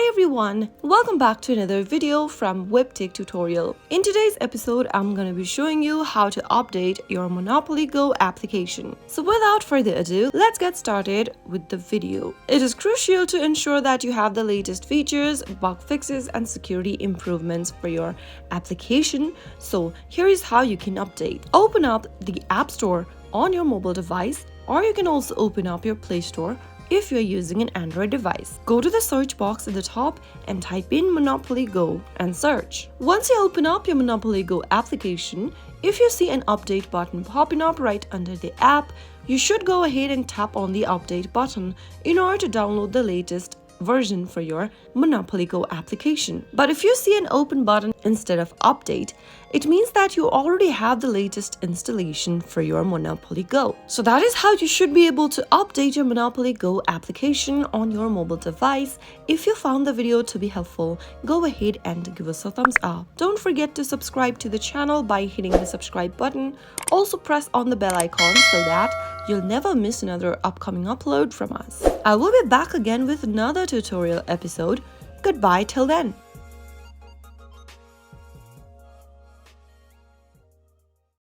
Hi everyone, welcome back to another video from Webtech Tutorial. In today's episode, I'm going to be showing you how to update your Monopoly Go application. So without further ado, let's get started with the video. It is crucial to ensure that you have the latest features, bug fixes, and security improvements for your application. So here is how you can update. Open up the App Store on your mobile device, or you can also open up your Play Store if you're using an Android device. Go to the search box at the top and type in Monopoly Go and search. Once you open up your Monopoly Go application, if you see an update button popping up right under the app, you should go ahead and tap on the update button in order to download the latest version for your Monopoly Go application. But if you see an open button instead of update, it means that you already have the latest installation for your Monopoly Go. So that is how you should be able to update your Monopoly Go application on your mobile device. If you found the video to be helpful, go ahead and give us a thumbs up. Don't forget to subscribe to the channel by hitting the subscribe button. Also press on the bell icon so that you'll never miss another upcoming upload from us. I will be back again with another tutorial episode. Goodbye till then.